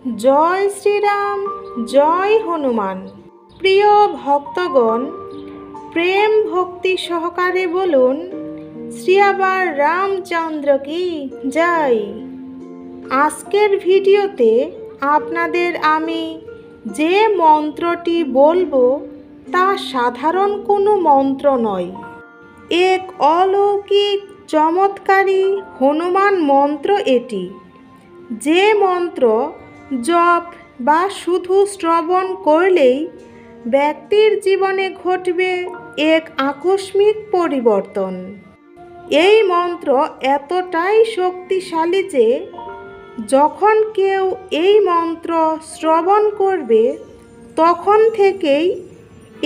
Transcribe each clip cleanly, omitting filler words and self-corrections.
জয় শ্রীরাম, জয় হনুমান। প্রিয় ভক্তগণ, প্রেম ভক্তি সহকারে বলুন শ্রী আবার রামচন্দ্র কি জয়। আজকের ভিডিওতে আপনাদের আমি যে মন্ত্রটি বলবো তা সাধারণ কোনো মন্ত্র নয়, এক অলৌকিক চমৎকারী হনুমান মন্ত্র এটি। যে মন্ত্র জপ বা শুধু শ্রবণ করলেই ব্যক্তির জীবনে ঘটবে এক আকস্মিক পরিবর্তন। এই মন্ত্র এতটাই শক্তিশালী যে যখন কেউ এই মন্ত্র শ্রবণ করবে তখন থেকেই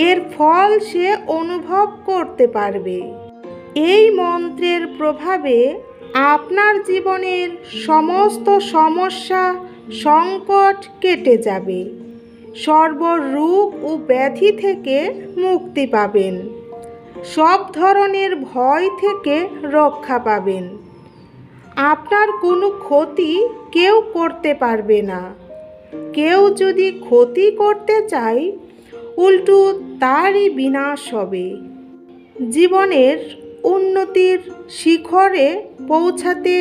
এর ফল সে অনুভব করতে পারবে। এই মন্ত্রের প্রভাবে আপনার জীবনের সমস্ত সমস্যা সংকট কেটে যাবে, সর্বরোগ ও ব্যাধি থেকে মুক্তি পাবেন, সব ধরনের ভয় থেকে রক্ষা পাবেন। আপনার কোনো ক্ষতি কেউ করতে পারবে না। কেউ যদি ক্ষতি করতে চায় উল্টো তারই বিনাশ হবে। জীবনের উন্নতির শিখরে পৌঁছাতে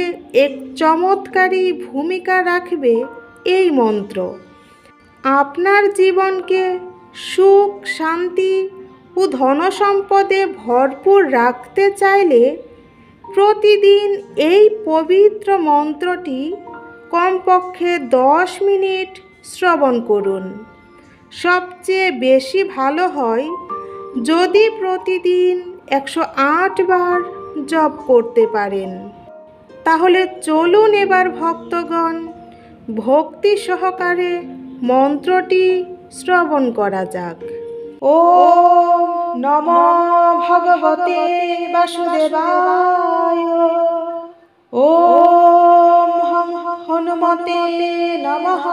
এক চমৎকারী ভূমিকা রাখবে এই মন্ত্র। আপনার জীবনকে সুখ, শান্তি ও ধনসম্পদে ভরপুর রাখতে চাইলে প্রতিদিন এই পবিত্র মন্ত্রটি কমপক্ষে 10 মিনিট শ্রবণ করুন। সবচেয়ে বেশি ভালো হয় যদি প্রতিদিন 108 বার জপ করতে পারেন। তাহলে চলুন এবার ভক্তগণ ভক্তি সহকারে মন্ত্রটি শ্রবণ করা যাক। ওম নমো ভগবতে বাসুদেবায়। ওম হনুমতে নমঃ।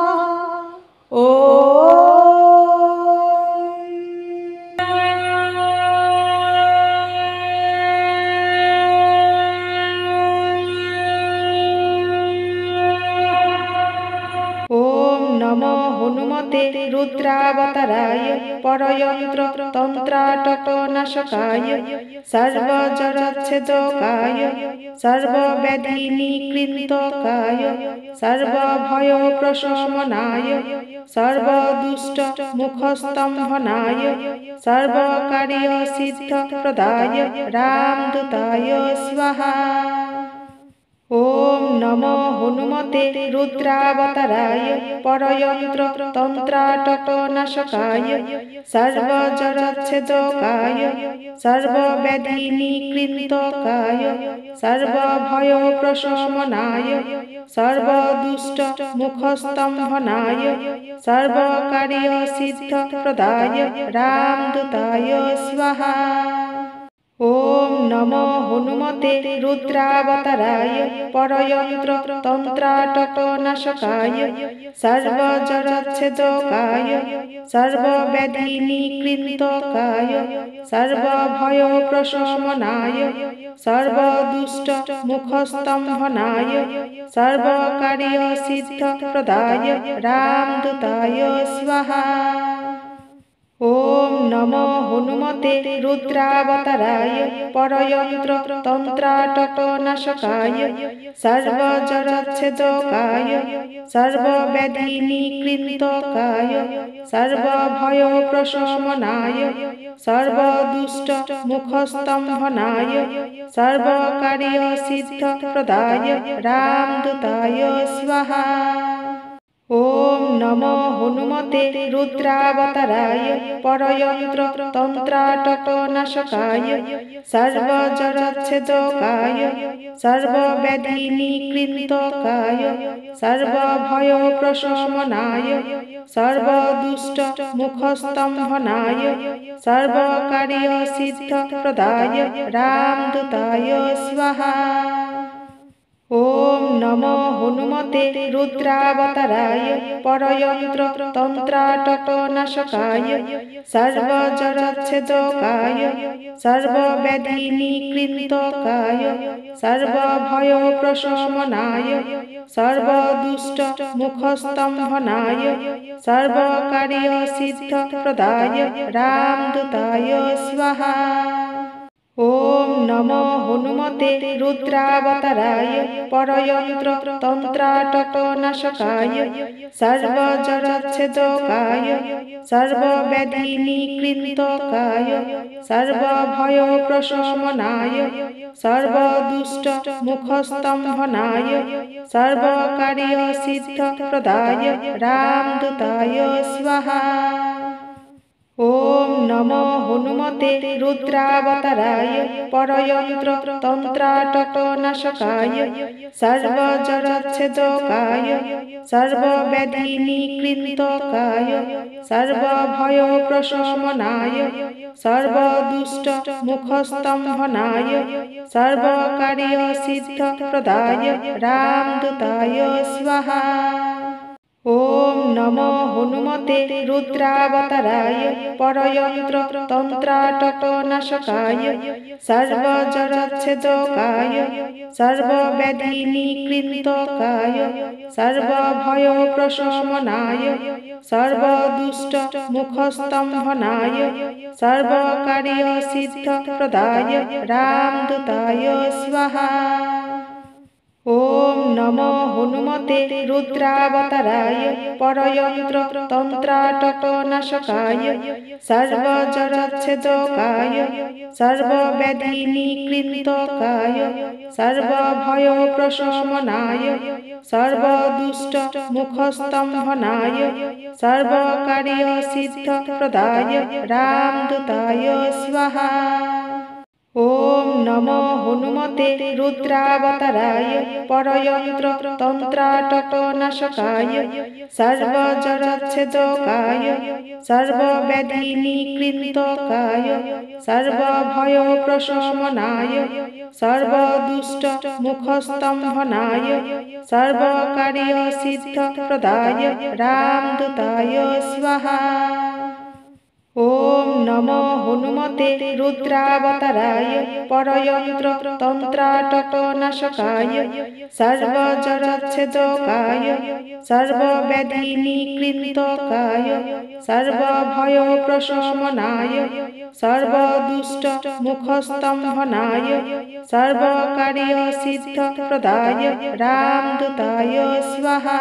ওম নমো হনুমতে রুদ্রাবতারায় পরয়ন্ত্র তন্ত্রাটক নাশকায় সর্বজরচ্ছেদকায় সর্বব্যাধি নিকৃন্তকায় সর্বভয় প্রশমনায় সর্বদুষ্ট মুখস্তম্ভনায় সর্বকার্য সিদ্ধ প্রদায় রামদূতায় স্বাহা। ওম নমো হনুমতে রুদ্রাবতারায় পরয়ন্ত্র তন্ত্রাটক নাশকায় সর্বজরচ্ছেদকায় সর্বব্যাধি নিকৃন্তকায় সর্বভয় প্রশমনায় সর্বদুষ্ট মুখস্তম্ভনায় সর্বকার্য সিদ্ধ প্রদায় রামদূতায় স্বাহা। ওম নমো হনুমতে রুদ্রাবতারায় পরয়ন্ত্র তন্ত্রাটক নাশকায় সর্বজরচ্ছেদকায় সর্বব্যাধি নিকৃন্তকায় সর্বভয় প্রশমনায় সর্বদুষ্ট মুখস্তম্ভনায় সর্বকার্য সিদ্ধ প্রদায় রামদূতায় স্বাহা। ওম নমো হনুমতে রুদ্রাবতারায় পরয়ন্ত্র তন্ত্রাটক নাশকায় সর্বজরচ্ছেদকায় সর্বব্যাধি নিকৃন্তকায় সর্বভয় প্রশমনায় সর্বদুষ্ট মুখস্তম্ভনায় সর্বকার্য সিদ্ধ প্রদায় রামদূতায় স্বাহা। ওম নমো হনুমতে রুদ্রাবতারায় পরয়ন্ত্র তন্ত্রাটক নাশকায় সর্বজরচ্ছেদকায় সর্বব্যাধি নিকৃন্তকায় সর্বভয় প্রশমনায় সর্বদুষ্ট মুখস্তম্ভনায় সর্বকার্য সিদ্ধ প্রদায় রামদূতায় স্বাহা। ওম নমো হনুমতে রুদ্রাবতারায় পরয়ন্ত্র তন্ত্রাটক নাশকায় সর্বজরচ্ছেদকায় সর্বব্যাধি নিকৃন্তকায় সর্বভয় প্রশমনায় सर्वदुष्ट मुखस्तंभनाय सर्वकार्य सिद्ध प्रदाय रामदूताय स्वाहा। ओम नमो हनुमते रुद्रावताराय परयंत्र तंत्राटकनाशकाय सर्वजरच्छेदकाय सर्वव्याधिनिकृन्तकाय सर्वभयप्रशमनाय सर्वदुष्ट मुखस्तंभनाय सर्वकार्यसिद्धप्रदाय रामदूताय स्वाहा। ओम नमो हनुमते रुद्रावताराय परयंत्र तंत्राटकनाशकाय सर्वजरच्छेदकाय सर्वव्याधिनिकृन्तकाय सर्वभयप्रशमनाय सर्वदुष्ट मुखस्तंभनाय सर्वकार्यसिद्धप्रदाय रामदूताय स्वाहा। ओम नमो हनुमते रुद्रावताराय परयंत्र तंत्राटकनाशकाय सर्वजरच्छेदकाय सर्वव्याधिनिकृन्तकाय सर्वभयप्रशमनाय सर्वदुष्ट मुखस्तंभनाय सर्वकार्यसिद्धप्रदाय रामदूताय स्वाहा। ओम नमो हनुमते रुद्रावताराय परयंत्र तंत्राटकनाशकाय सर्वजरच्छेदकाय सर्वव्याधिनिकृन्तकाय सर्वभयप्रशमनाय सर्वदुष्ट मुखस्तंभनाय सर्वकार्यसिद्धप्रदाय रामदूताय स्वाहा। ओम नमो हनुमते रुद्रावताराय परयंत्र तंत्राटकनाशकाय सर्वजरच्छेदकाय सर्वव्याधिनिकृन्तकाय सर्वभयप्रशमनाय सर्वदुष्ट मुखस्तंभनाय सर्वकार्यसिद्धप्रदाय रामदूताय स्वाहा। ओम नमो हनुमते रुद्रावताराय परयंत्र तंत्राटकनाशकाय सर्वजरच्छेदकाय सर्वव्याधिनिकृन्तकाय सर्वभयप्रशमनाय सर्वदुष्ट मुखस्तंभनाय सर्वकार्यसिद्धप्रदाय रामदूताय स्वाहा।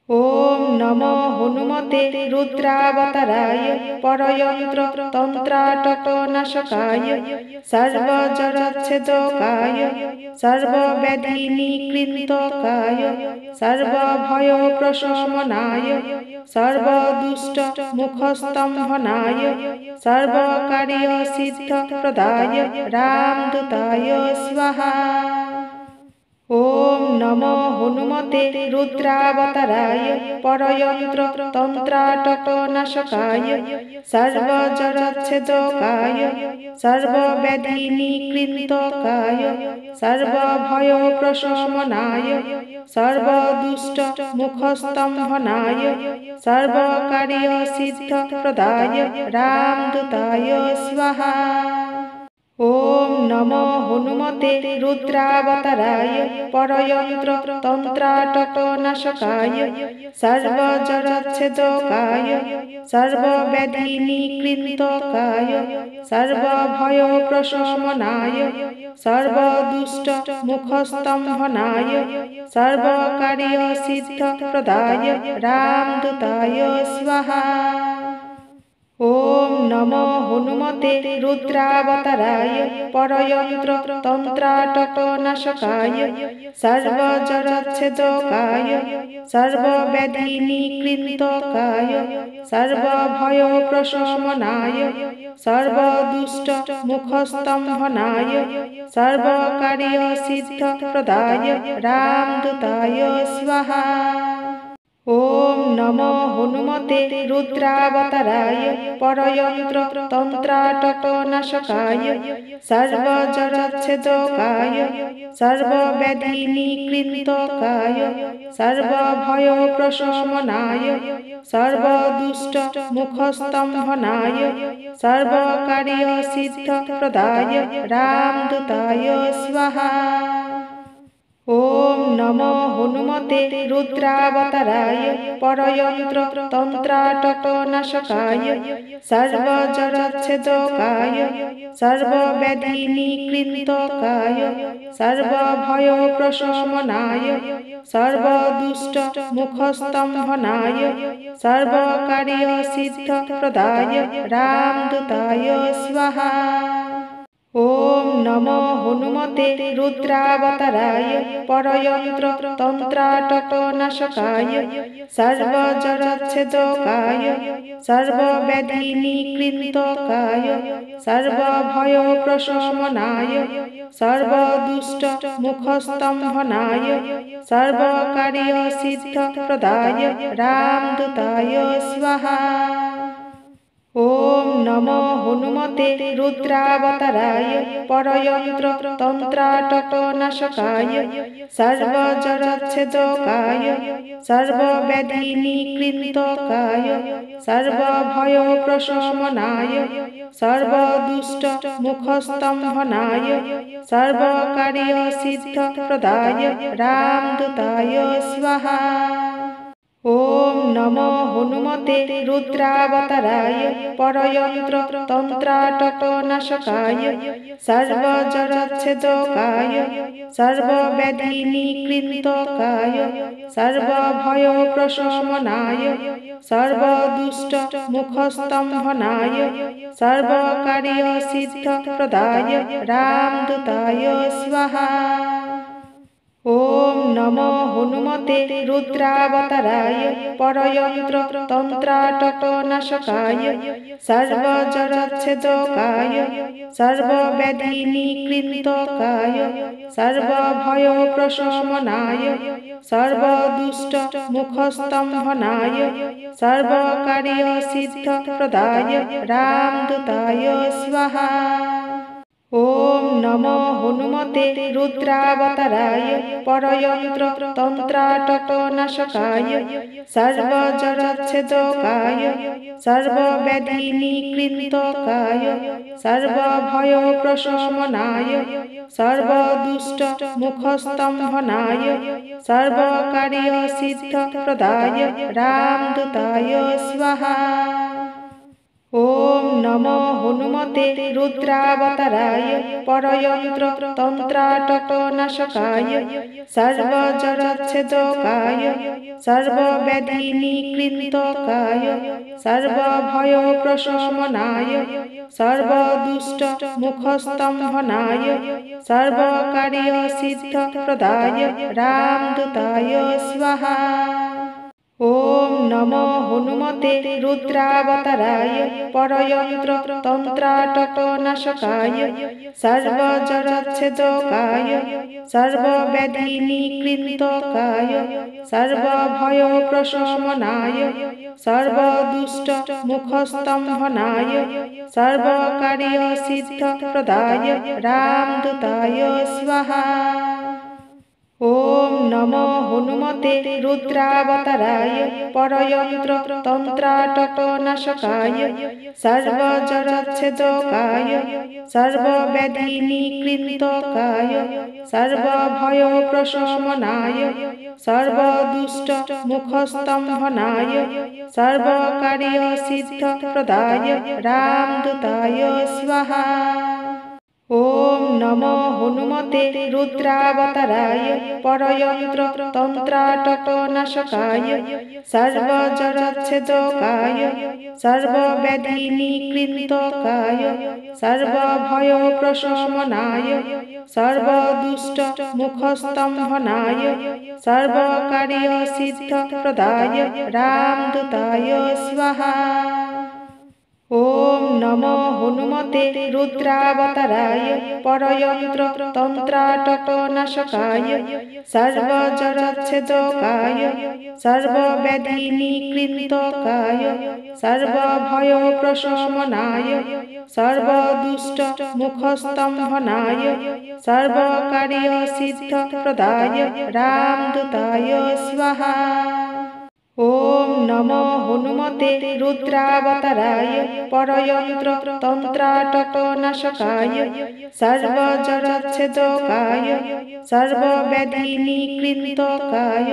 ओम नमो हनुमते रुद्रावताराय परयंत्र तंत्राटकनाशकाय सर्वजरच्छेदकाय सर्वव्याधिनिकृन्तकाय सर्वभयप्रशमनाय सर्वदुष्ट मुखस्तंभनाय सर्वकार्यसिद्धप्रदाय रामदूताय स्वाहा। ओम नमो हनुमते रुद्रावताराय परयंत्र तंत्राटकनाशकाय सर्वजरच्छेदकाय सर्वव्याधिनिकृन्तकाय सर्वभयप्रशमनाय सर्वदुष्ट मुखस्तंभनाय सर्वकार्यसिद्धप्रदाय रामदूताय स्वाहा। ओम नमो हनुमते रुद्रावताराय परयंत्र तंत्राटकनाशकाय सर्वजरच्छेदकाय सर्वव्याधिनिकृन्तकाय सर्वभयप्रशमनाय सर्वदुष्ट मुखस्तंभनाय सर्वकार्यसिद्धप्रदाय रामदूताय स्वाहा। ओम नमो हनुमते रुद्रावताराय परयंत्र तंत्राटकनाशकाय सर्वजरच्छेदकाय सर्वव्याधिनिकृन्तकाय सर्वभयप्रशमनाय सर्वदुष्ट मुखस्तंभनाय सर्वकार्यसिद्धप्रदाय रामदूताय स्वाहा। ओम नमो हनुमते रुद्रावताराय परयंत्र तंत्राटकनाशकाय सर्वजरच्छेदकाय सर्वव्याधिनिकृन्तकाय सर्वभयप्रशमनाय सर्वदुष्ट मुखस्तंभनाय सर्वकार्यसिद्धप्रदाय रामदूताय स्वाहा। ओम नमो हनुमते रुद्रावताराय परयंत्र तंत्राटकनाशकाय सर्वजरच्छेदकाय सर्वव्याधिनिकृन्तकाय सर्वभयप्रशमनाय सर्वदुष्टमुखस्तम्भनाय सर्वकार्यसिद्धप्रदाय रामदूताय स्वाहा। ओम नमो हनुमते रुद्रावताराय परयंत्र तंत्राटकनाशकाय सर्वजरच्छेदकाय सर्वव्याधिनिकृन्तकाय सर्वभयप्रशमनाय सर्वदुष्टमुखस्तम्भनाय सर्वकार्यसिद्धप्रदाय रामदूताय स्वाहा। ओम नमो हनुमते रुद्रावताराय परयंत्र तंत्राटकनाशकाय सर्वजरच्छेदकाय सर्वव्याधिनिकृन्तकाय सर्वभयप्रशमनाय सर्वदुष्टमुखस्तम्भनाय सर्वकार्यसिद्धप्रदाय रामदूताय स्वाहा। ओम नमो हनुमते रुद्रावताराय परयंत्र तंत्राटकनाशकाय सर्वजरच्छेदकाय सर्वव्याधिनिकृन्तकाय सर्वभयप्रशमनाय सर्वदुष्टमुखस्तम्भनाय सर्वकार्यसिद्धप्रदाय रामदूताय स्वाहा। ओम नमो हनुमते रुद्रावताराय परयंत्र तंत्राटकनाशकाय सर्वजरच्छेदकाय सर्वव्याधिनिकृन्तकाय सर्वभयप्रशमनाय सर्वदुष्टमुखस्तम्भनाय सर्वकार्यसिद्धप्रदाय रामदूताय स्वाहा। ओम नमो हनुमते रुद्रावताराय परयंत्र तंत्राटकनाशकाय सर्वजरच्छेदकाय सर्वव्याधिनिकृन्तकाय सर्वभयप्रशमनाय सर्वदुष्टमुखस्तम्भनाय सर्वकार्यसिद्धप्रदाय रामदूताय स्वाहा। ओम नमो हनुमते रुद्रावताराय परयंत्र तंत्राटकनाशकाय सर्वजरच्छेदकाय सर्वव्याधिनिकृन्तकाय सर्वभयप्रशमनाय सर्वदुष्टमुखस्तम्भनाय सर्वकार्यसिद्धप्रदाय रामदूताय स्वाहा। ओम नमो हनुमते रुद्रावताराय परयंत्र तंत्राटकनाशकाय सर्वजरच्छेदकाय सर्वव्याधिनिकृन्तकाय सर्वभयप्रशमनाय सर्वदुष्टमुखस्तम्भनाय सर्वकार्यसिद्धप्रदाय रामदूताय स्वाहा। ओम नमो हनुमते रुद्रावताराय परयंत्र तंत्राटकनाशकाय सर्वजरच्छेदकाय सर्वव्याधिनिकृन्तकाय सर्वभयप्रशमनाय सर्वदुष्टमुखस्तम्भनाय सर्वकार्यसिद्धप्रदाय रामदूताय स्वाहा। ओम नमो हनुमते रुद्रावताराय परयंत्र तंत्राटकनाशकाय सर्वजरच्छेदकाय सर्वव्याधिनिकृन्तकाय सर्वभयप्रशमनाय सर्वदुष्टमुखस्तम्भनाय सर्वकार्यसिद्धप्रदाय रामदूताय स्वाहा। ओम नमो हनुमते रुद्रावताराय परयंत्र तंत्राटकनाशकाय सर्वजरच्छेदकाय सर्वव्याधिनिकृन्तकाय सर्वभयप्रशमनाय सर्वदुष्टमुखस्तम्भनाय सर्वकार्यसिद्धप्रदाय रामदूताय स्वाहा। ओम নমো হনুমতে রুদ্রাবতারায় পরয়ন্ত্র তন্ত্রাটকনাশকায় সর্বজড়চ্ছেদকায় সর্বব্যাধিনিকৃন্তকায়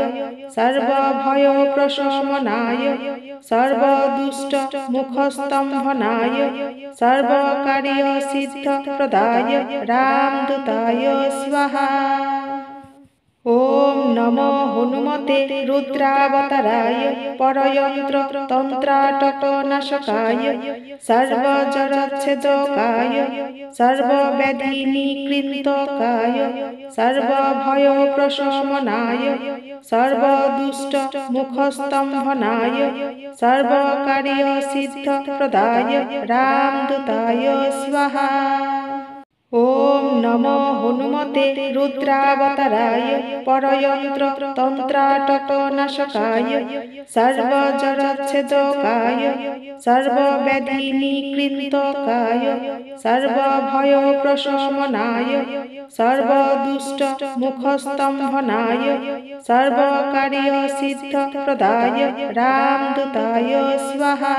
সর্বভয়প্রশমনায় সর্বদুষ্টমুখস্তম্ভনায় সর্বকার্যসিদ্ধপ্রদায় রামদূতায় স্বাহা। ওম নমো হনুমতে রুদ্রাবতারায় পরয়ন্ত্র তন্ত্রাটকনাশকায় সর্বজড়চ্ছেদকায় সর্বব্যাধিনিকৃন্তকায় সর্বভয়প্রশমনায় সর্বদুষ্টমুখস্তম্ভনায় সর্বকার্যসিদ্ধপ্রদায় রামদূতায় স্বাহা। ওম নমো হনুমতে রুদ্রাবতারায় পরয়ন্ত্র তন্ত্রাটকনাশকায় সর্বজড়চ্ছেদকায় সর্বব্যাধিনিকৃন্তকায় সর্বভয়প্রশমনায় সর্বদুষ্টমুখস্তম্ভনায় সর্বকার্যসিদ্ধপ্রদায় রামদূতায় স্বাহা।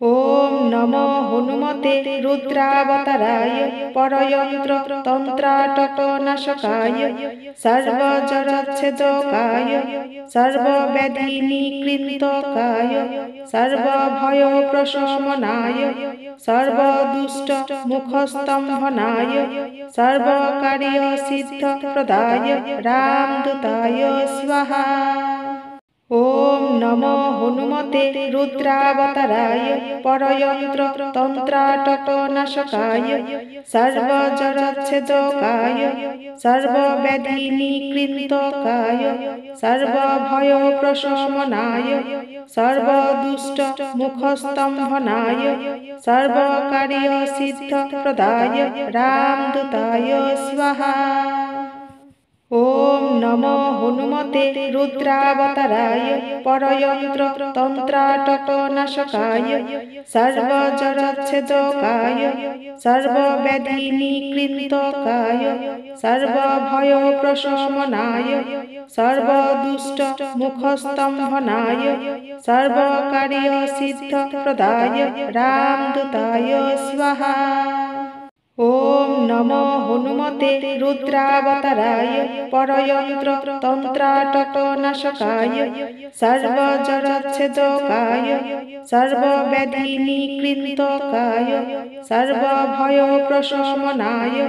ওম নমো হনুমতে রুদ্রাবতারায় পরয়ন্ত্র তন্ত্রাটকনাশকায় সর্বজড়চ্ছেদকায় সর্বব্যাধিনিকৃন্তকায় সর্বভয়প্রশমনায় সর্বদুষ্টমুখস্তম্ভনায় সর্বকার্যসিদ্ধপ্রদায় রামদূতায় স্বাহা। ওম নমো হনুমতে রুদ্রাবতারায় পরয়ন্ত্র তন্ত্রাটকনাশকায় সর্বজড়চ্ছেদকায় সর্বব্যাধিনিকৃন্তকায় সর্বভয়প্রশমনায় সর্বদুষ্টমুখস্তম্ভনায় সর্বকার্যসিদ্ধপ্রদায় রামদূতায় স্বাহা। ওম নমো হনুমতে রুদ্রাবতারায় পরয়ন্ত্র তন্ত্রাটকনাশকায় সর্বজড়চ্ছেদকায় সর্বব্যাধিনিকৃন্তকায় সর্বভয়প্রশমনায় সর্বদুষ্টমুখস্তম্ভনায় সর্বকার্যসিদ্ধপ্রদায় রামদূতায় স্বাহা। ওম নমো হনুমতে রুদ্রাবতারায় পরয়ন্ত্র তন্ত্রাটকনাশকায় সর্বজড়চ্ছেদকায় সর্বব্যাধিনিকৃন্তকায় সর্বভয়প্রশমনায়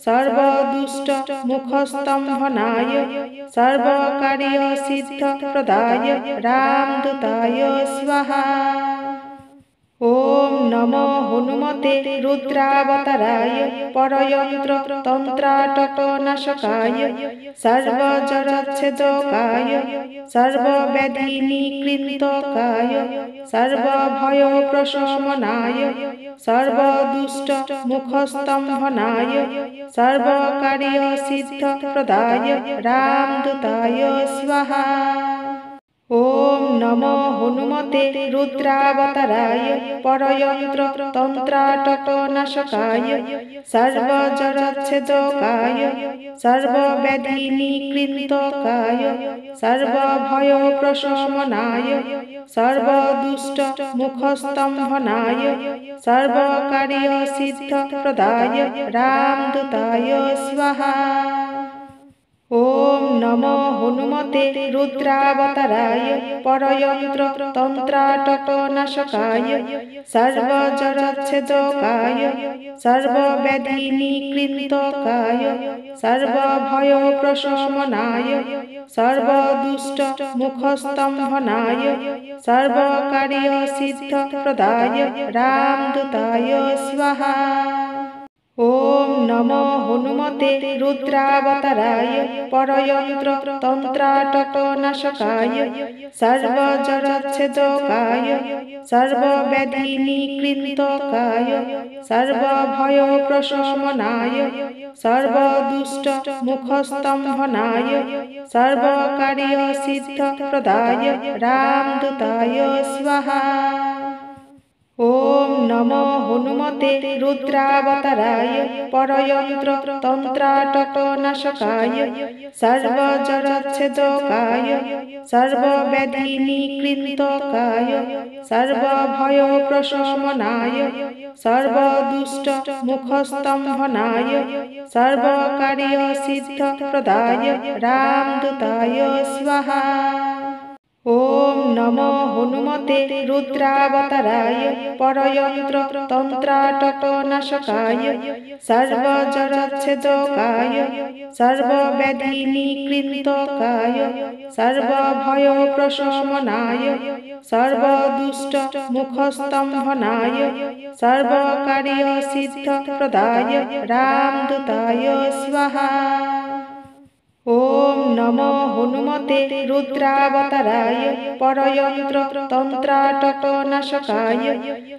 সর্বদুষ্টমুখস্তম্ভনায় সর্বকার্যসিদ্ধপ্রদায় রামদূতায় স্বাহা। ওম নমো হনুমতে রুদ্রাবতারায় পরয়ন্ত্র তন্ত্রাটকনাশকায় সর্বজড়চ্ছেদকায় সর্বব্যাধিনিকৃন্তকায় সর্বভয়প্রশমনায় সর্বদুষ্টমুখস্তম্ভনায় সর্বকার্যসিদ্ধপ্রদায় রামদূতায় স্বাহা। ওম নমো হনুমতে রুদ্রাবতারায় পরয়ন্ত্র তন্ত্রাটকনাশকায় সর্বজড়চ্ছেদকায় সর্বব্যাধিনিকৃন্তকায় সর্বভয়প্রশমনায় সর্বদুষ্টমুখস্তম্ভনায় সর্বকার্যসিদ্ধপ্রদায় রামদূতায় স্বাহা। ওম নমো হনুমতে রুদ্রাবতারায় পরয়ন্ত্র তন্ত্রাটকনাশকায় সর্বজড়চ্ছেদকায় সর্বব্যাধিনিকৃন্তকায় সর্বভয়প্রশমনায় সর্বদুষ্টমুখস্তম্ভনায় সর্বকার্যসিদ্ধপ্রদায় রামদূতায় স্বাহা। ওম নমো হনুমতে রুদ্রাবতারায় পরয়ন্ত্র তন্ত্রাটকনাশকায় সর্বজড়চ্ছেদকায় সর্বব্যাধিনিকৃন্তকায় সর্বভয়প্রশমনায় সর্বদুষ্টমুখস্তম্ভনায় সর্বকার্যসিদ্ধপ্রদায় রামদূতায় স্বাহা। ॐ नमो हनुमते रुद्रावताराय परयन्त्र तन्त्राटकनाशकाय सर्वजरच्छेदकाय सर्वव्याधिनिकृन्तकाय सर्वभयप्रशमनाय सर्वदुष्टमुखस्तम्भनाय सर्वकार्यसिद्धप्रदाय रामदूताय स्वाहा। ॐ नमो हनुमते रुद्रावताराय परयन्त्र तन्त्राटकनाशकाय सर्वजरच्छेदकाय सर्वव्याधिनिकृन्तकाय सर्वभयप्रशमनाय सर्वदुष्टमुखस्तम्भनाय सर्वकार्यसिद्धप्रदाय रामदूताय स्वाहा। ॐ नमो हनुमते रुद्रावताराय परयन्त्र तन्त्राटकनाशकाय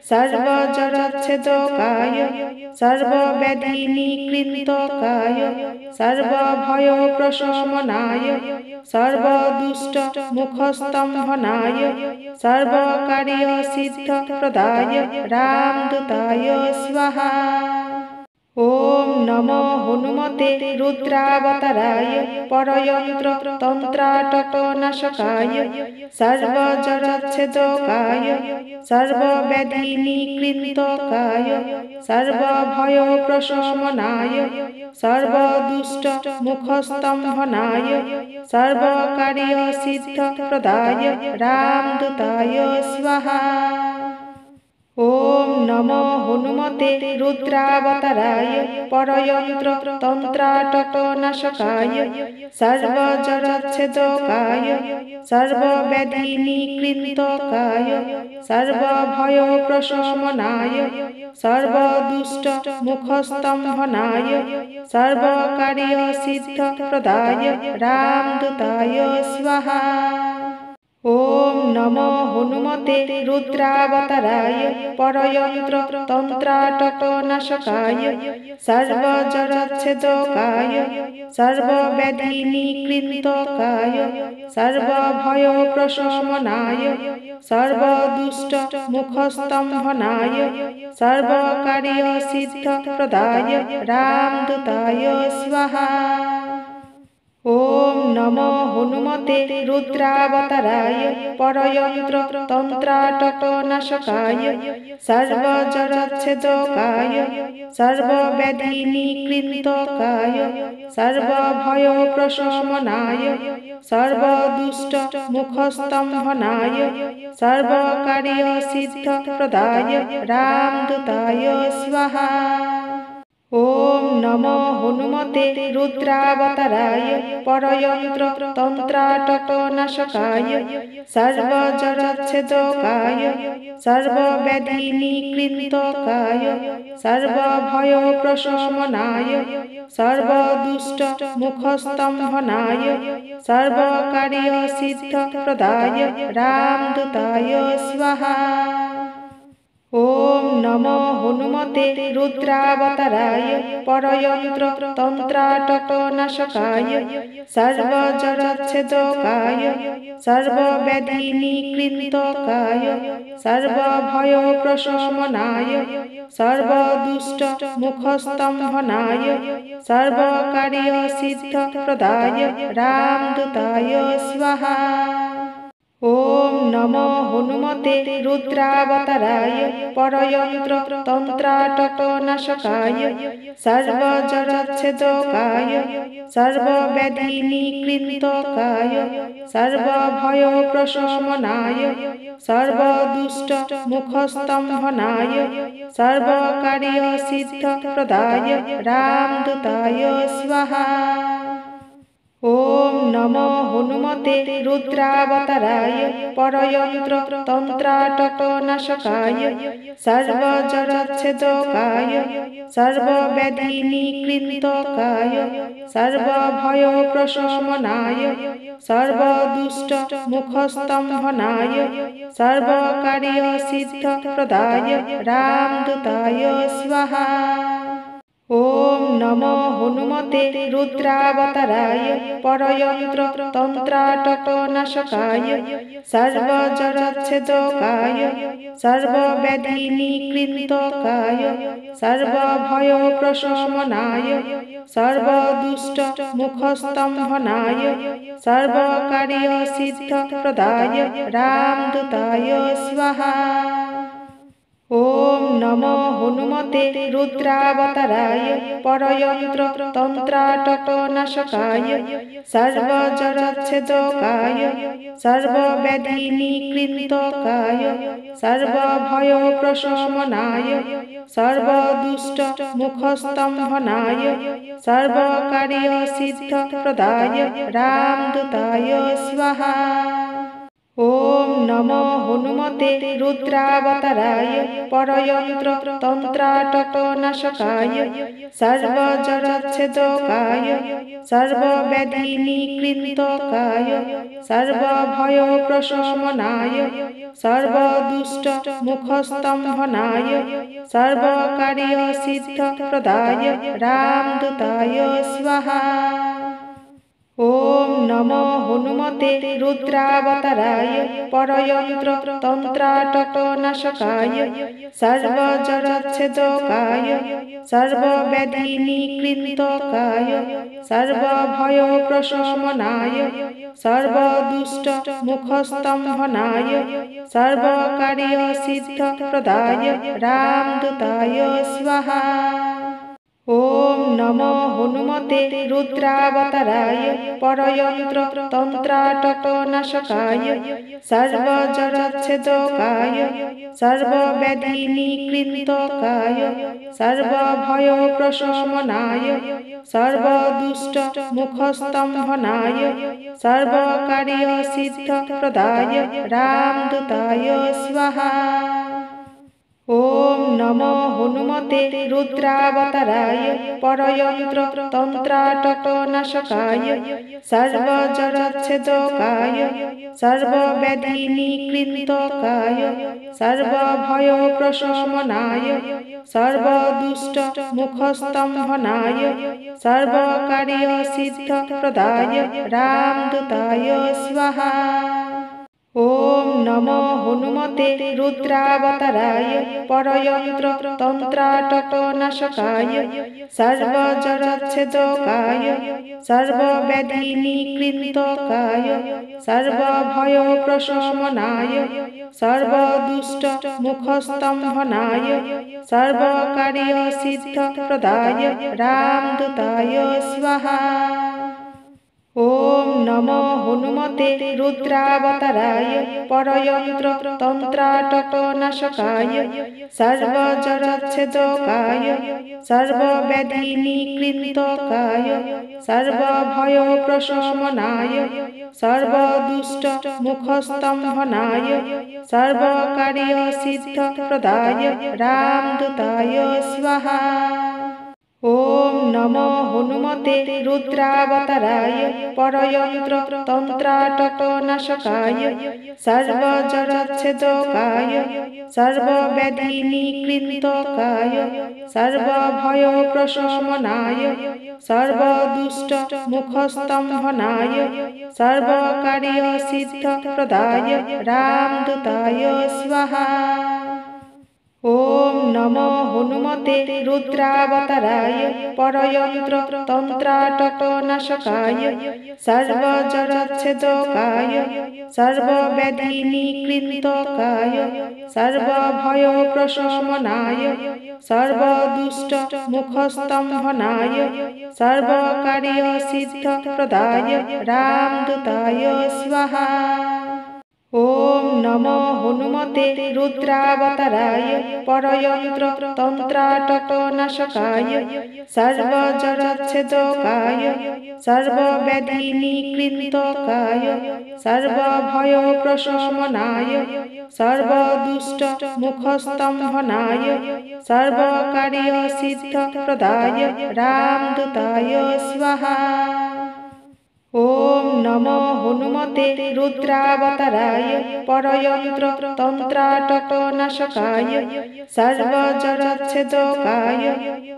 सर्वजरच्छेदकाय सर्वव्याधिनिकृन्तकाय सर्वभयप्रशमनाय सर्वदुष्टमुखस्तम्भनाय सर्वकार्यसिद्धप्रदाय रामदूताय स्वाहा। ॐ नमो हनुमते रुद्रावताराय परयन्त्र तन्त्राटकनाशकाय सर्वजरच्छेदकाय सर्वव्याधिनिकृन्तकाय सर्वभयप्रशमनाय सर्वदुष्टमुखस्तम्भनाय सर्वकार्यसिद्धप्रदाय रामदूताय स्वाहा। ॐ नमो हनुमते रुद्रावताराय परयन्त्र तन्त्राटकनाशकाय सर्वजरच्छेदकाय सर्वव्याधिनिकृन्तकाय सर्वभयप्रशमनाय सर्वदुष्टमुखस्तम्भनाय सर्वकार्यसिद्धप्रदाय रामदूताय स्वाहा। ॐ नमो हनुमते रुद्रावताराय परयन्त्र तन्त्राटकनाशकाय सर्वजरच्छेदकाय सर्वव्याधिनिकृन्तकाय सर्वभयप्रशमनाय सर्वदुष्टमुखस्तम्भनाय सर्वकार्यसिद्धप्रदाय रामदूताय स्वाहा। ॐ नमो हनुमते रुद्रावताराय परयन्त्र तन्त्राटकनाशकाय सर्वजरच्छेदकाय सर्वव्याधिनिकृन्तकाय सर्वभयप्रशमनाय सर्वदुष्टमुखस्तम्भनाय सर्वकार्यसिद्धप्रदाय रामदूताय स्वाहा। ॐ नमो हनुमते रुद्रावताराय परयन्त्र तन्त्राटकनाशकाय सर्वजरच्छेदकाय सर्वव्याधिनिकृन्तकाय सर्वभयप्रशमनाय सर्वदुष्टमुखस्तम्भनाय सर्वकार्यसिद्धप्रदाय रामदूताय स्वाहा। ॐ नमो हनुमते रुद्रावताराय परयन्त्र तन्त्राटकनाशकाय सर्वजरच्छेदकाय सर्वव्याधिनिकृन्तकाय सर्वभयप्रशमनाय सर्वदुष्टमुखस्तम्भनाय सर्वकार्यसिद्धप्रदाय रामदूताय स्वाहा। ॐ नमो हनुमते रुद्रावताराय परयन्त्र तन्त्राटकनाशकाय सर्वजरच्छेदकाय सर्वव्याधिनिकृन्तकाय सर्वभयप्रशमनाय सर्वदुष्टमुखस्तम्भनाय सर्वकार्यसिद्धप्रदाय रामदूताय स्वाहा। ॐ नमो हनुमते रुद्रावताराय परयन्त्र तन्त्राटकनाशकाय सर्वजरच्छेदकाय सर्वव्याधिनिकृन्तकाय सर्वभयप्रशमनाय सर्वदुष्टमुखस्तम्भनाय सर्वकार्यसिद्धप्रदाय रामदूताय स्वाहा। ॐ नमो हनुमते रुद्रावताराय परयन्त्र तन्त्राटकनाशकाय सर्वजरच्छेदकाय सर्वव्याधिनिकृन्तकाय सर्वभयप्रशमनाय सर्वदुष्टमुखस्तम्भनाय सर्वकार्यसिद्धप्रदाय रामदूताय स्वाहा। ॐ नमो हनुमते रुद्रावताराय परयन्त्र तन्त्राटकनाशकाय सर्वजरच्छेदकाय सर्वव्याधिनिकृन्तकाय सर्वभयप्रशमनाय सर्वदुष्टमुखस्तम्भनाय सर्वकार्यसिद्धप्रदाय रामदूताय स्वाहा। ॐ नमो हनुमते रुद्रावताराय परयन्त्र तन्त्राटकनाशकाय सर्वजरच्छेदकाय सर्वव्याधिनिकृन्तकाय सर्वभयप्रशमनाय सर्वदुष्टमुखस्तम्भनाय सर्वकार्यसिद्धप्रदाय रामदूताय स्वाहा। ॐ नमो हनुमते रुद्रावताराय परयन्त्र तन्त्राटकनाशकाय सर्वजरच्छेदकाय सर्वव्याधिनिकृन्तकाय सर्वभयप्रशमनाय सर्वदुष्टमुखस्तम्भनाय सर्वकार्यसिद्धप्रदाय रामदूताय स्वाहा। ॐ नमो हनुमते रुद्रावताराय परयन्त्र तन्त्राटकनाशकाय सर्वजरच्छेदकाय सर्वव्याधिनिकृन्तकाय सर्वभयप्रशमनाय सर्वदुष्टमुखस्तम्भनाय सर्वकार्यसिद्धप्रदाय रामदूताय स्वाहा। ॐ नमो हनुमते रुद्रावताराय परयन्त्र तन्त्राटकनाशकाय सर्वजरच्छेदकाय सर्वव्याधिनिकृन्तकाय सर्वभयप्रशमनाय सर्वदुष्टमुखस्तम्भनाय सर्वकार्यसिद्धप्रदाय रामदूताय स्वाहा। ॐ नमो हनुमते रुद्रावताराय परयन्त्र तन्त्राटकनाशकाय सर्वजरच्छेदकाय सर्वव्याधिनिकृन्तकाय सर्वभयप्रशमनाय सर्वदुष्टमुखस्तम्भनाय सर्वकार्यसिद्धप्रदाय रामदूताय स्वाहा। ॐ नमो हनुमते रुद्रावताराय परयन्त्र तन्त्राटकनाशकाय सर्वजरच्छेदकाय सर्वव्याधिनिकृन्तकाय सर्वभयप्रशमनाय सर्वदुष्टमुखस्तम्भनाय सर्वकार्यसिद्धप्रदाय रामदूताय स्वाहा। ॐ नमो हनुमते रुद्रावताराय परयन्त्र तन्त्राटकनाशकाय सर्वजरच्छेदकाय सर्वव्याधिनिकृन्तकाय सर्वभयप्रशमनाय सर्वदुष्टमुखस्तम्भनाय सर्वकार्यसिद्धप्रदाय रामदूताय स्वाहा। ॐ नमो हनुमते रुद्रावताराय परयन्त्र तन्त्राटकनाशकाय सर्वजरच्छेदकाय सर्वव्याधिनिकृन्तकाय सर्वभयप्रशमनाय सर्वदुष्टमुखस्तम्भनाय सर्वकार्यसिद्धप्रदाय रामदूताय स्वाहा। ॐ नमो हनुमते रुद्रावताराय परयन्त्र तन्त्राटकनाशकाय सर्वजरच्छेदकाय सर्वव्याधिनिकृन्तकाय सर्वभयप्रशमनाय सर्वदुष्टमुखस्तम्भनाय सर्वकार्यसिद्धप्रदाय रामदूताय स्वाहा। ॐ नमो हनुमते रुद्रावताराय परयन्त्र तन्त्राटकनाशकाय सर्वजरच्छेदकाय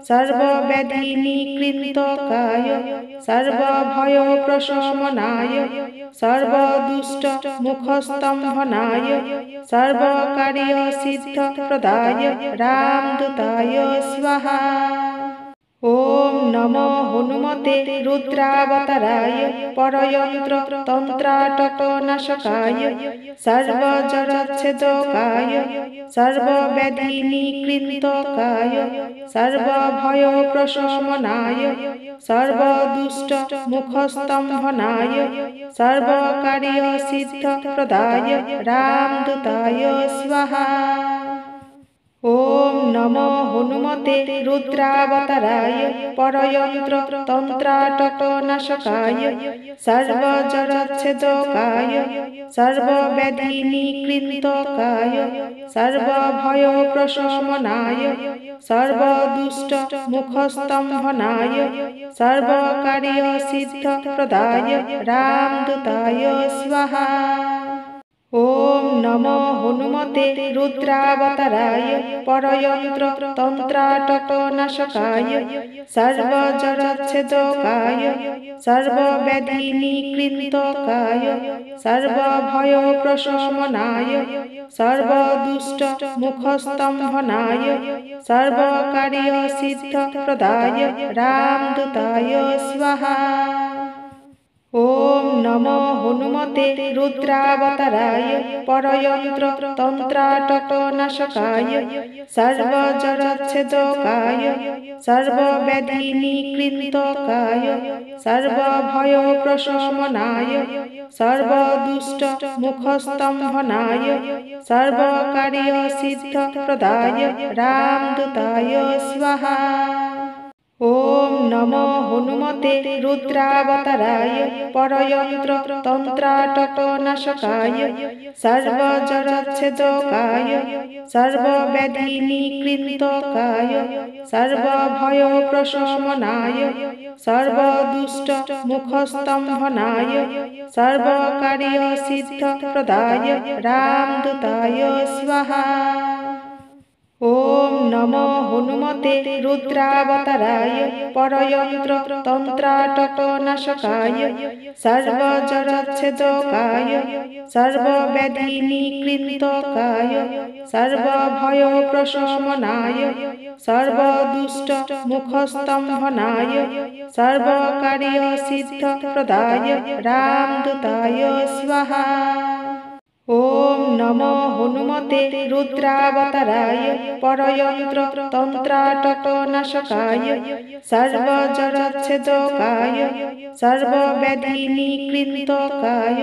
सर्वव्याधिनिकृन्तकाय सर्वभयप्रशमनाय सर्वदुष्टमुखस्तम्भनाय सर्वकार्यसिद्धप्रदाय रामदूताय स्वाहा। ॐ नमो हनुमते रुद्रावताराय परयन्त्र तन्त्राटकनाशकाय सर्वजरच्छेदकाय सर्वव्याधिनिकृन्तकाय सर्वभयप्रशमनाय सर्वदुष्टमुखस्तम्भनाय सर्वकार्यसिद्धप्रदाय रामदूताय स्वाहा। ॐ नमो हनुमते रुद्रावताराय परयन्त्र तन्त्राटकनाशकाय सर्वजरच्छेदकाय सर्वव्याधिनिकृन्तकाय सर्वभयप्रशमनाय सर्वदुष्टमुखस्तम्भनाय सर्वकार्यसिद्धप्रदाय रामदूताय स्वाहा। ॐ नमो हनुमते रुद्रावताराय परयन्त्र तन्त्राटकनाशकाय सर्वजरच्छेदकाय सर्वव्याधिनिकृन्तकाय सर्वभयप्रशमनाय सर्वदुष्टमुखस्तम्भनाय सर्वकार्यसिद्धप्रदाय रामदूताय स्वाहा। ॐ नमो हनुमते रुद्रावताराय परयन्त्र तन्त्राटकनाशकाय सर्वजरच्छेदकाय सर्वव्याधिनिकृन्तकाय सर्वभयप्रशमनाय सर्वदुष्टमुखस्तम्भनाय सर्वकार्यसिद्धप्रदाय रामदूताय स्वाहा। ॐ नमो हनुमते रुद्रावताराय परयन्त्र तन्त्राटकनाशकाय सर्वजरच्छेदकाय सर्वव्याधिनिकृन्तकाय सर्वभयप्रशमनाय सर्वदुष्टमुखस्तम्भनाय सर्वकार्यसिद्धप्रदाय रामदूताय स्वाहा। ॐ नमो हनुमते रुद्रावताराय परयन्त्र तन्त्राटकनाशकाय सर्वजरच्छेदकाय सर्वव्याधिनिकृन्तकाय सर्वभयप्रशमनाय सर्वदुष्टमुखस्तम्भनाय सर्वकार्यसिद्धप्रदाय रामदूताय स्वाहा। ॐ नमो हनुमते रुद्रावताराय परयन्त्र तन्त्राटकनाशकाय सर्वजरच्छेदकाय सर्वव्याधिनिकृन्तकाय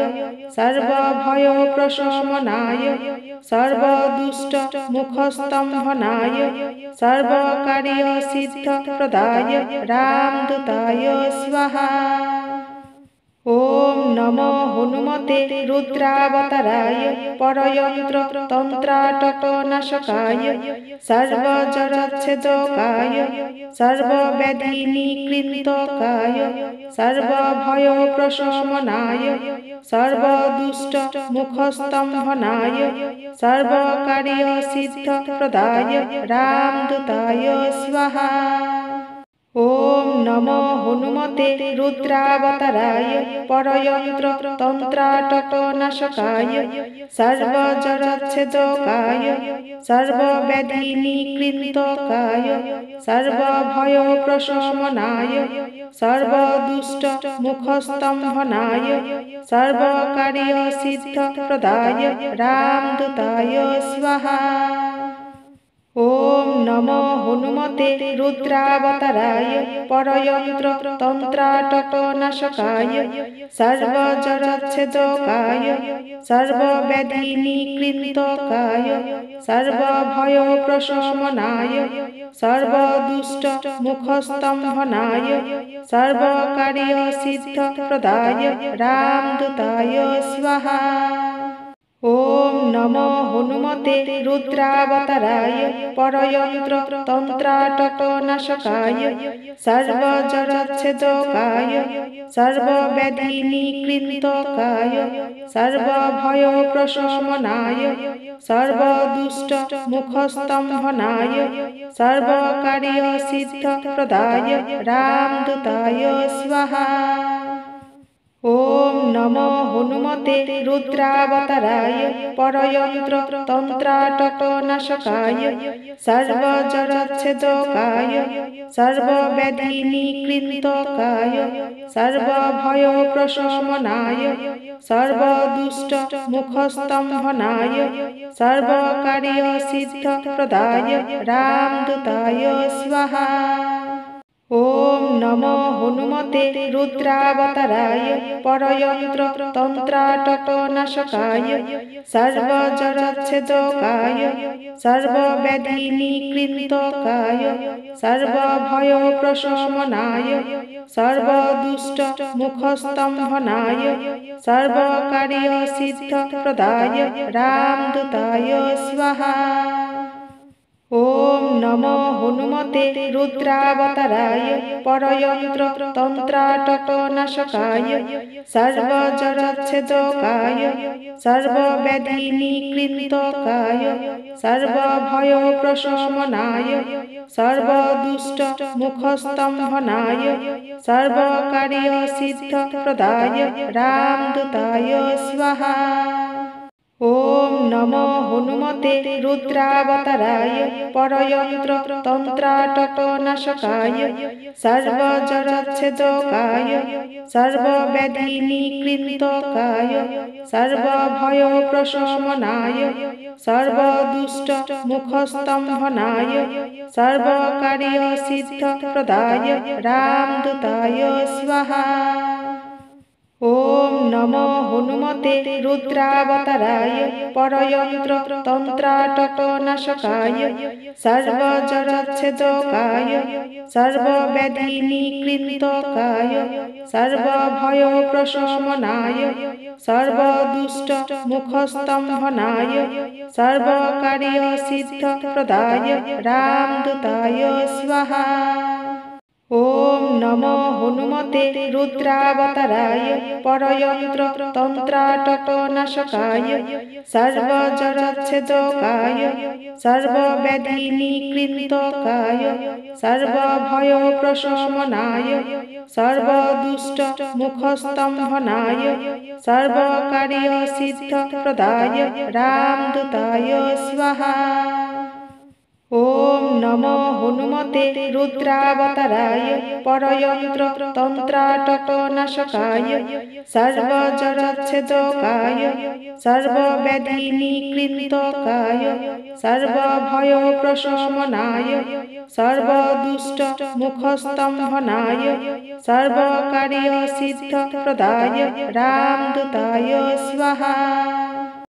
सर्वभयप्रशमनाय सर्वदुष्टमुखस्तम्भनाय सर्वकार्यसिद्धप्रदाय रामदूताय स्वाहा। ॐ नमो हनुमते रुद्रावताराय परयन्त्र तन्त्राटकनाशकाय सर्वजरच्छेदकाय सर्वव्याधिनिकृन्तकाय सर्वभयप्रशमनाय सर्वदुष्टमुखस्तम्भनाय सर्वकार्यसिद्धप्रदाय रामदूताय स्वाहा। ॐ नमो हनुमते रुद्रावताराय परयन्त्र तन्त्राटकनाशकाय सर्वजरच्छेदकाय सर्वव्याधिनिकृन्तकाय सर्वभयप्रशमनाय सर्वदुष्टमुखस्तम्भनाय सर्वकार्यसिद्धप्रदाय रामदूताय स्वाहा। ॐ नमो हनुमते रुद्रावताराय परयन्त्र तन्त्राटकनाशकाय सर्वजरच्छेदकाय सर्वव्याधिनिकृन्तकाय सर्वभयप्रशमनाय सर्वदुष्टमुखस्तम्भनाय सर्वकार्यसिद्धप्रदाय रामदूताय स्वाहा। ওম নমো হনুমতে রুদ্রাবতারায় পরযন্ত্র তন্ত্রাটক নাশকায় সর্বজরচ্ছেদকায় সর্বব্যাধি নিকৃন্তকায় সর্বভয় প্রশমনায় সর্বদুষ্ট মুখস্তম্ভনায় সর্বকার্য সিদ্ধ প্রদায় রামদূতায় স্বাহা। ওম নমো হনুমতে রুদ্রাবতারায় পরযন্ত্র তন্ত্রাটক নাশকায় সর্বজরচ্ছেদকায় সর্বব্যাধি নিকৃন্তকায় সর্বভয় প্রশমনায় সর্বদুষ্ট মুখস্তম্ভনায় সর্বকার্য সিদ্ধ প্রদায় রামদূতায় স্বাহা। ওম নমো হনুমতে রুদ্রাবতারায় পরযন্ত্র তন্ত্রাটক নাশকায় সর্বজরচ্ছেদকায় সর্বব্যাধি নিকৃন্তকায় সর্বভয় প্রশমনায় সর্বদুষ্ট মুখস্তম্ভনায় সর্বকার্য সিদ্ধ প্রদায় রামদূতায় স্বাহা। ওম নমো হনুমতে রুদ্রাবতারায় পরযন্ত্র তন্ত্রাটক নাশকায় সর্বজরচ্ছেদকায় সর্বব্যাধি নিকৃন্তকায় সর্বভয় প্রশমনায় সর্বদুষ্ট মুখস্তম্ভনায় সর্বকার্য সিদ্ধ প্রদায় রামদূতায় স্বাহা। ওম নমো হনুমতে রুদ্রাবতারায় পরযন্ত্র তন্ত্রাটক নাশকায় সর্বজরচ্ছেদকায় সর্বব্যাধি নিকৃন্তকায় সর্বভয় প্রশমনায় সর্বদুষ্ট মুখস্তম্ভনায় সর্বকার্য সিদ্ধ প্রদায় রামদূতায় স্বাহা। ওম নমো হনুমতে রুদ্রাবতারায় পরযন্ত্র তন্ত্রাটক নাশকায় সর্বজরচ্ছেদকায় সর্বব্যাধি নিকৃন্তকায় সর্বভয় প্রশমনায় সর্বদুষ্ট মুখস্তম্ভনায় সর্বকার্য সিদ্ধ প্রদায় রামদূতায় স্বাহা। ওম নমো হনুমতে রুদ্রাবতারায় পরযন্ত্র তন্ত্রাটক নাশকায় সর্বজরচ্ছেদকায় সর্বব্যাধি নিকৃন্তকায় সর্বভয় প্রশমনায় সর্বদুষ্ট মুখস্তম্ভনায় সর্বকার্য সিদ্ধ প্রদায় রামদূতায় স্বাহা। ওম নমো হনুমতে রুদ্রাবতারায় পরযন্ত্র তন্ত্রাটক নাশকায় সর্বজরচ্ছেদকায় সর্বব্যাধি নিকৃন্তকায় সর্বভয় প্রশমনায় সর্বদুষ্ট মুখস্তম্ভনায় সর্বকার্য সিদ্ধ প্রদায় রামদূতায় স্বাহা।